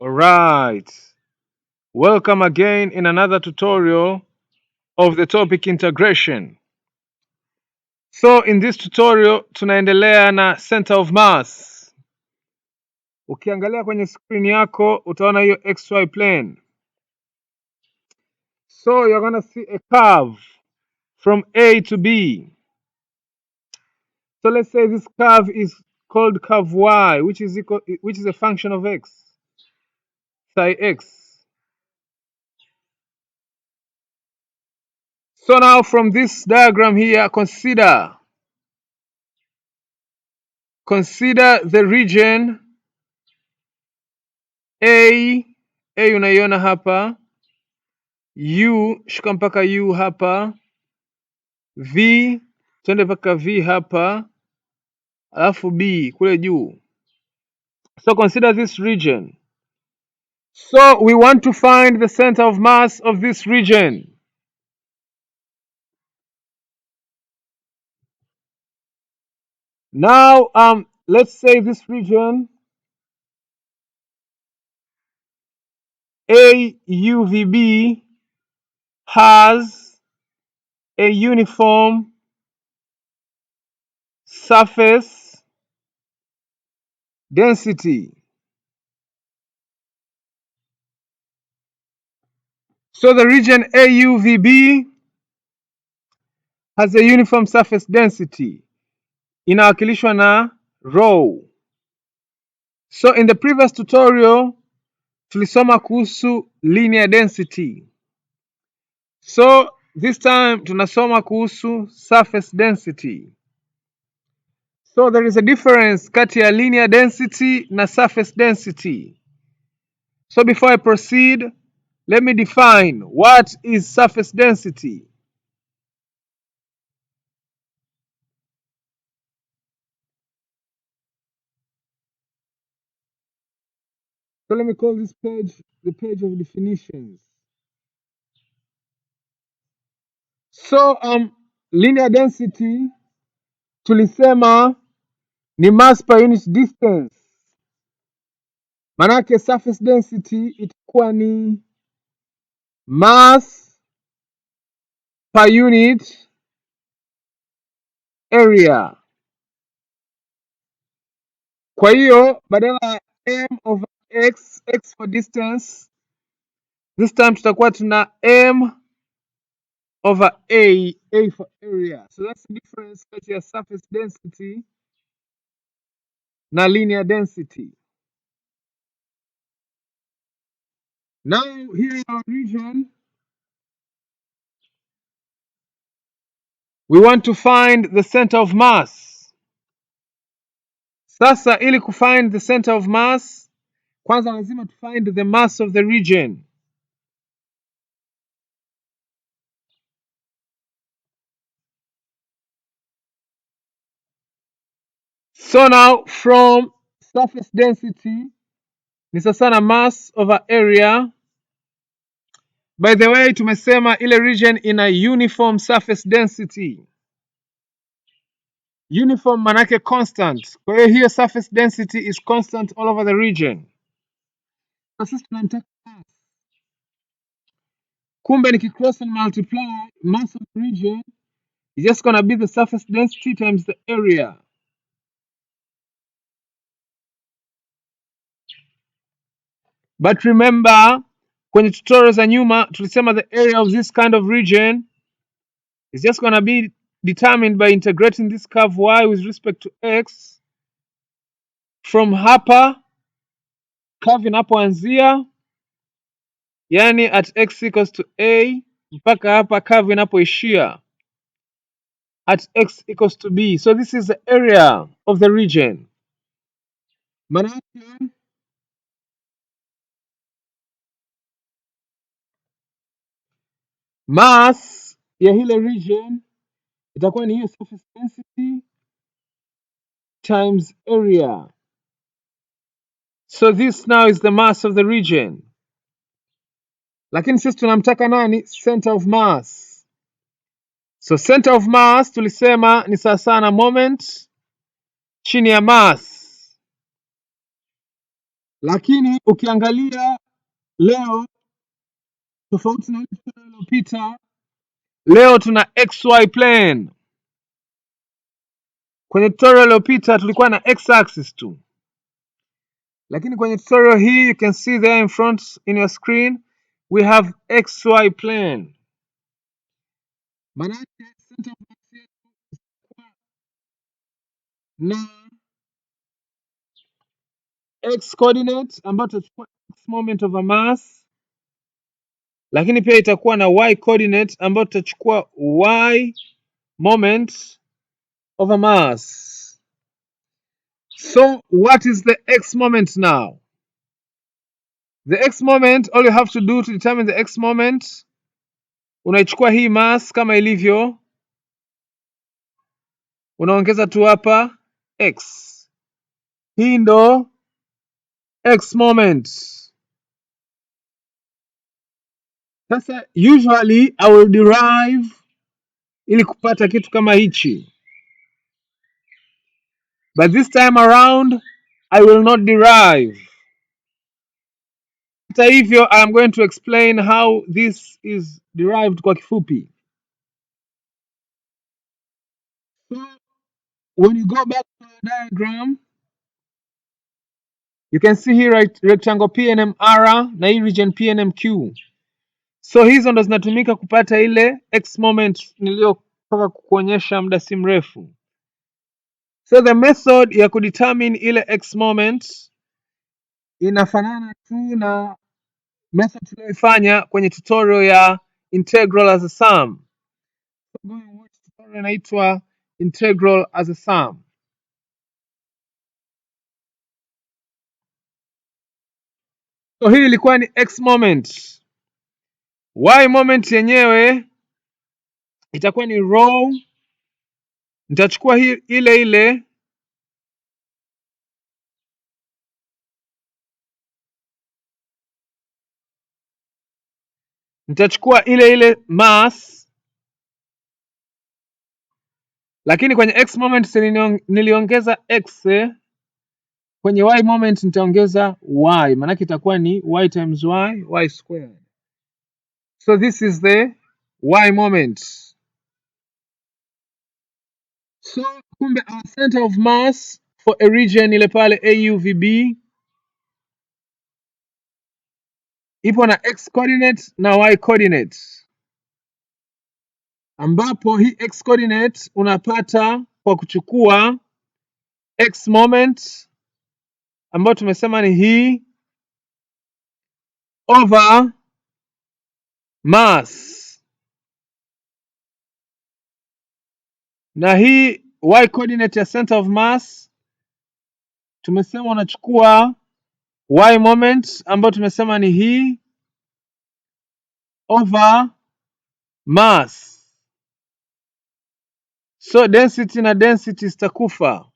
Alright, welcome again in another tutorial of the topic integration. So in this tutorial tunaendelea na center of mass. Ukiangalia kwenye screen yako utaona hiyo xy plane. So you're going to see a curve from A to B. So let's say this curve is called curve y, which is a function of x, psi x. So now from this diagram here, consider the region A unaiona hapa, U shuka mpaka U hapa, V twende mpaka V hapa, alafu B kule juu. So consider this region. So we want to find the center of mass of this region. Now let's say this region AUVB has a uniform surface density. So the region AUVB has a uniform surface density. Inawakilishwa na rho. So in the previous tutorial tulisoma kuhusu linear density. So this time tunasoma kuhusu surface density. So there is a difference kati ya linear density na surface density. So before I proceed, let me define what is surface density. So let me call this page the page of definitions. So linear density tulisema ni mass per unit distance. Manake surface density itakuwa ni mass per unit area. Kwa hiyo badala ya m over x for distance, this time tutakuwa tuna m over a for area. So that's the difference kati ya surface density na linear density. Now here in our region, we want to find the center of mass. Sasa ili kufind the center of mass, kwanza lazima to find the mass of the region. So now from surface density ni sasa na mass over area. By the way, tumesema ile region ina uniform surface density. Uniform manake constant. Kwa hiyo hiyo surface density is constant all over the region. Sasa tunataka mass. Kumbe nikicross and multiply mass of the region is just going to be the surface density times the area. But remember, kwenye tutorials za nyuma tulisema the area of this kind of region is just going to be determined by integrating this curve y with respect to x from hapa curve inapoanzia, yani at x equals to a, mpaka hapa curve inapoishia at x equals to b. So this is the area of the region. Manake mass ya hile region itakuwa ni hiyo surface density times area. So this now is the mass of the region. Lakini sisi tunamtaka nani? Center of mass. So center of mass tulisema ni sawa na moment chini ya mass. lakini ukiangalia leo tofauti na ile tutorial iliyopita, leo tuna xy plane. Kwenye tutorial iliyopita tulikuwa na x axis tu, lakini kwenye tutorial hii you can see there in front in your screen we have xy plane. Maana yake center of mass yetu na x coordinate ambayo tutachukua x moment of a mass, lakini pia itakuwa na y coordinate ambayo tutachukua y moment of a mass. So what is the x moment now? The x moment, all you have to do to determine the x moment, unaichukua hii mass kama ilivyo, unaongeza tu hapa x. Hii ndo x moment. Sasa usually I will derive ili kupata kitu kama hichi, but this time around I will not derive. Hata hivyo I am going to explain how this is derived kwa kifupi. So when you go back to the diagram, you can see here rectangle PNMR na hii region PNMQ. So hizo ndo zinatumika kupata ile x moment niliyotoka kukuonyesha muda si mrefu. So the method ya kudetermine ile x moment inafanana tu na method tuliyoifanya kwenye tutorial ya integral as a sum. So go and watch tutorial inaitwa integral as a sum. So hii ilikuwa ni x moment. Y moment yenyewe itakuwa ni rho. Nitachukua hii ile ile mass, lakini kwenye x moment niliongeza x, kwenye y moment nitaongeza y, maanake itakuwa ni y times y squared. So this is the y moment. So kumbe our center of mass for a region ile pale AUVB ipo na x coordinate na y coordinate, ambapo hii x coordinate unapata kwa kuchukua x moment ambayo tumesema ni hii over mass, na hii y coordinate ya center of mass tumesema unachukua y moment ambayo tumesema ni hii over mass. So density na density zitakufa.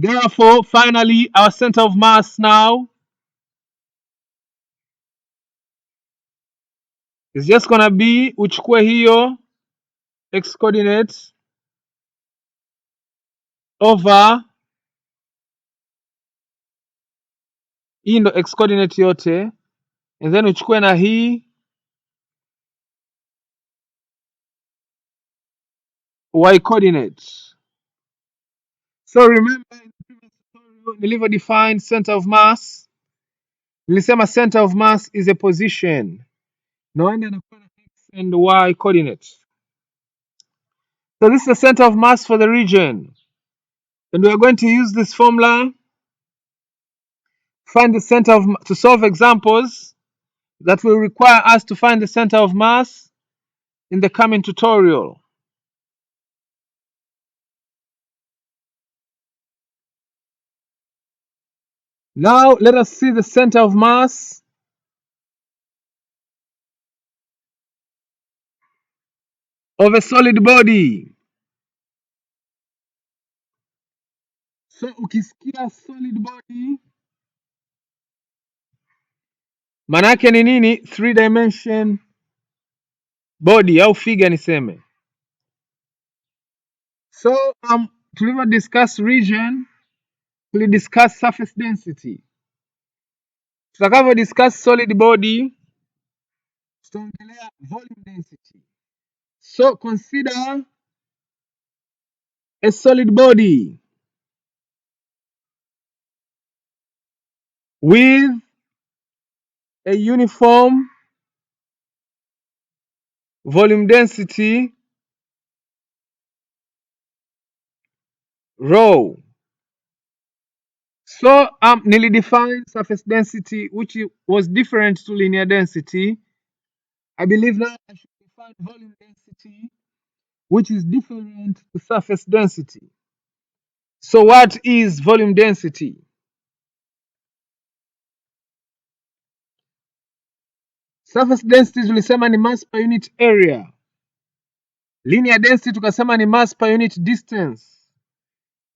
Therefore, finally, our center of mass now is just gonna be uchukue hiyo x coordinate over, hii ndo x coordinate yote, and then uchukue na hii y coordinate. So remember in the previous tutorial nilivyo define center of mass, nilisema center of mass is a position na anakuwa na x and y coordinates. So this is the center of mass for the region, and we are going to use this formula find the center of to solve examples that will require us to find the center of mass in the coming tutorial. Now let us see the center of mass of a solid body. So ukisikia solid body manake ni nini? 3-dimension body au figure niseme. So tulivyo discuss region tulidiscuss surface density. Tutakavyo discuss solid body, tutaongelea volume density. So consider a solid body with a uniform volume density rho. So nilidefine surface density which was different to linear density. I believe now I should define volume density which is different to surface density. So what is volume density? Surface density tulisema ni mass per unit area. Linear density tukasema ni mass per unit distance.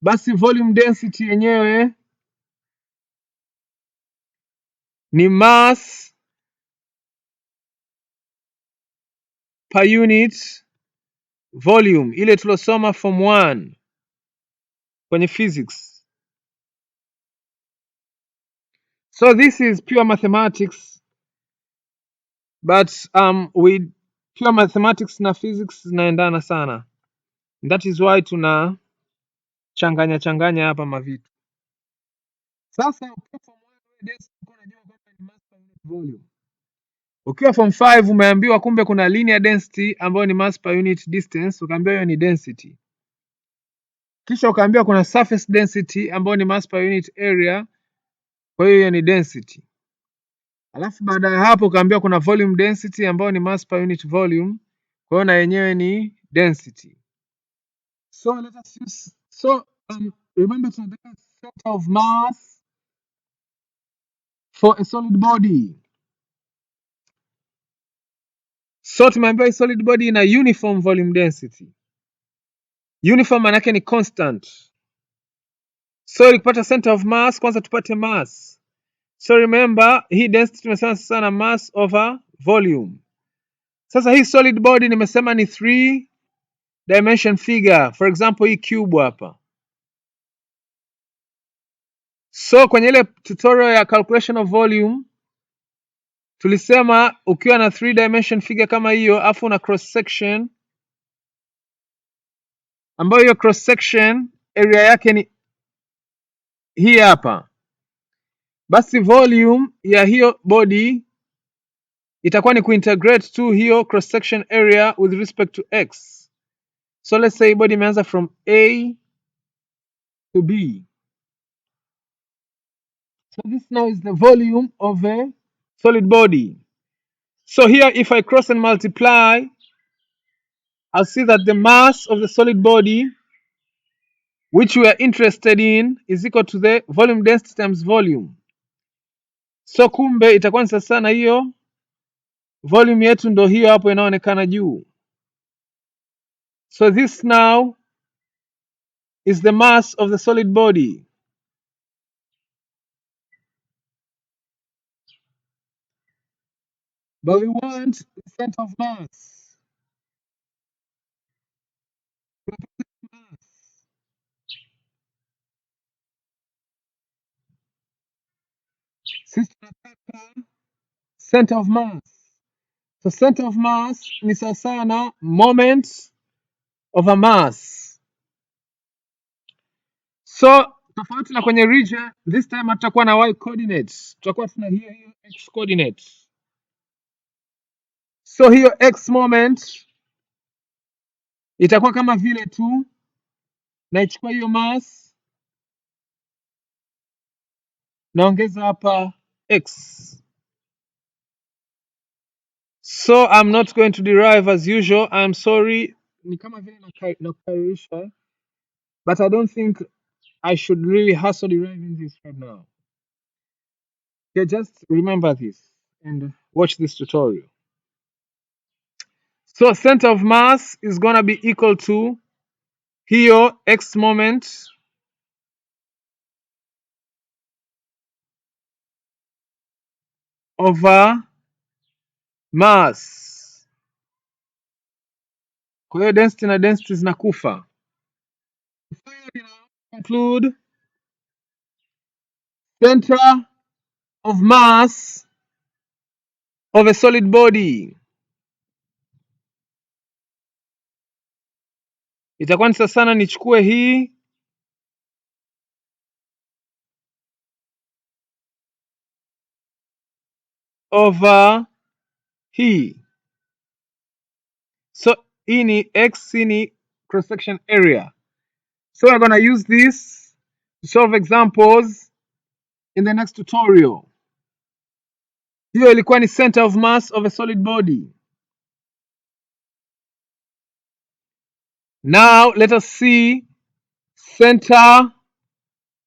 Basi volume density yenyewe ni mass per unit volume, ile tulosoma form 1 kwenye physics. So this is pure mathematics, but with pure mathematics na physics zinaendana sana. That is why tuna changanya hapa mavitu. Sasa ukiwa form 1 density uko unajua kwamba ni mass per unit volume. Ukiwa form 5 umeambiwa kumbe kuna linear density ambayo ni mass per unit distance, ukaambiwa hiyo ni density. Kisha ukaambiwa kuna surface density ambayo ni mass per unit area, kwa hiyo ni density. Alafu baada ya hapo ukaambiwa kuna volume density ambayo ni mass per unit volume, kwa hiyo na yenyewe ni density. So let us use, remember tunataka center of mass for a solid body. So tumeambiwa solid body ina uniform volume density. Uniform manake ni constant. So ikipata center of mass, kwanza tupate mass. So remember hii density tumesema sasa na mass over volume. Sasa hii solid body nimesema ni 3 dimension figure. For example hii cube hapa. So kwenye ile tutorial ya calculation of volume tulisema ukiwa na 3 dimension figure kama hiyo afu na cross section ambayo hiyo cross section area yake ni hii hapa, basi volume ya hiyo body itakuwa ni kuintegrate tu hiyo cross section area with respect to x. So let's say body imeanza from A to B. So this now is the volume of a solid body. So here if I cross and multiply, I'll see that the mass of the solid body which we are interested in is equal to the volume density times volume. So kumbe itakuwa ni sasa na hiyo volume yetu ndo hiyo hapo inaonekana juu. So this now is the mass of the solid body. But we want the center of mass. Sisi tunataka center of mass. So center of mass ni sawa na moment of a mass. So tofauti na kwenye region, this time hatutakuwa na y coordinates, tutakuwa tuna hiyo x coordinates. So hiyo x moment itakuwa kama vile tu naichukua hiyo mass naongeza hapa x. So I'm not going to derive as usual. I'm sorry, ni kama vile nakaririsha, but I don't think I should really hustle deriving this right now. Okay, just remember this and watch this tutorial. So center of mass is going to be equal to hiyo x moment over mass. Kwa hiyo density na density zinakufa. Conclude center of mass of a solid body. Itakuwa ni sana nichukue hii over hii. So hii ni x, hii ni cross section area. So we're going to use this to solve examples in the next tutorial. Hiyo ilikuwa ni center of mass of a solid body. Now let us see center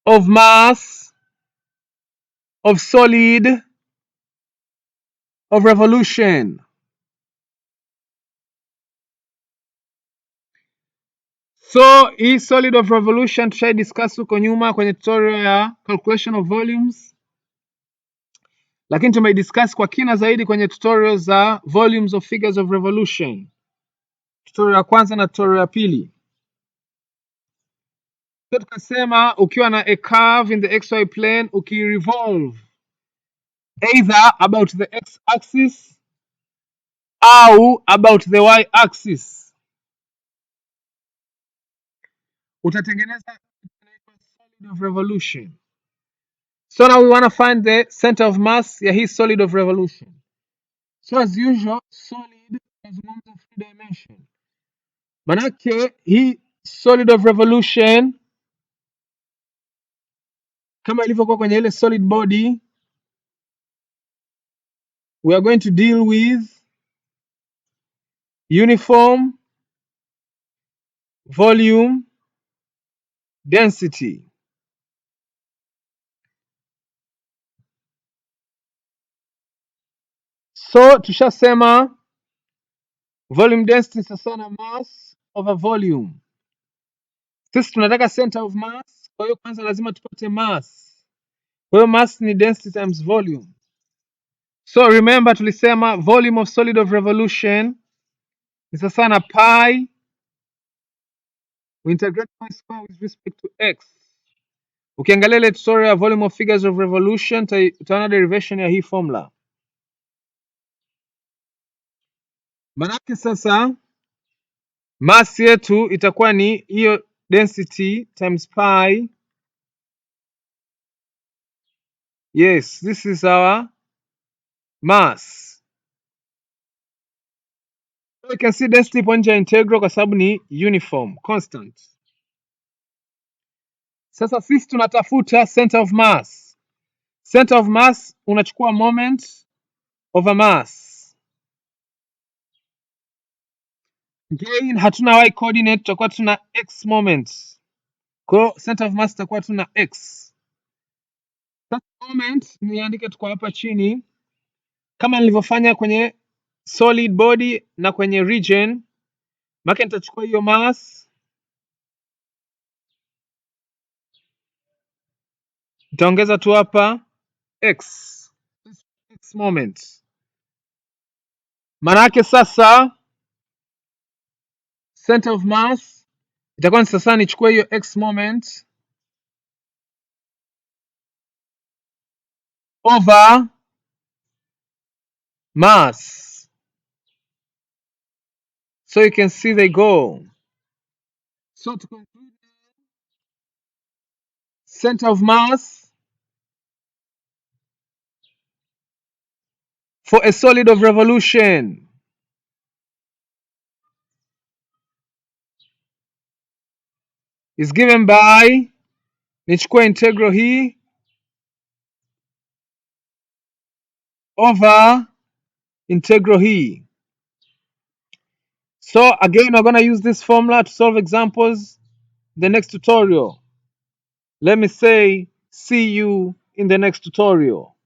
of mass of solid of revolution. So hii solid of revolution tushai discuss huko nyuma kwenye tutorial ya calculation of volumes, lakini tumeidiscuss kwa kina zaidi kwenye tutorial za volumes of figures of revolution, tutorial ya kwanza na tutorial ya pili. So tukasema ukiwa na a curve in the xy plane, ukirevolve either about the x axis au about the y axis, utatengeneza solid of revolution. So now we want to find the center of mass ya hii solid of revolution. So as usual, solid tunazungumza 3 dimension. Manake hii solid of revolution kama ilivyokuwa kwenye ile solid body, we are going to deal with uniform volume density. So tushasema volume density sasa na mass over volume. Sisi tunataka center of mass, kwa hiyo kwanza lazima tupate mass. Kwa hiyo mass ni density times volume. So remember tulisema volume of solid of revolution ni sasa na pi, we integrate pi square with respect to x. Ukiangalia ile tutorial ya volume of figures of revolution utaona derivation ya hii formula. Manake sasa mass yetu itakuwa ni hiyo density times pi. Yes, this is our mass. So you can see density ipo nje ya integral kwa sababu ni uniform, constant. Sasa sisi tunatafuta center of mass. Center of mass unachukua moment over mass. Again, hatuna y coordinate, tutakuwa tuna x moment. Kwa hiyo center of mass tutakuwa tuna x. Sasa moment niandike tuko hapa chini kama nilivyofanya kwenye solid body na kwenye region. Maka nitachukua hiyo mass, nitaongeza tu hapa x moment. Manake sasa center of mass itakuwa ni sasa nichukue hiyo x moment over mass. So you can see they go. So to conclude, center of mass for a solid of revolution is given by, nichukue integral hii over integral hii. So again, we're going to use this formula to solve examples in the next tutorial. Let me say, see you in the next tutorial.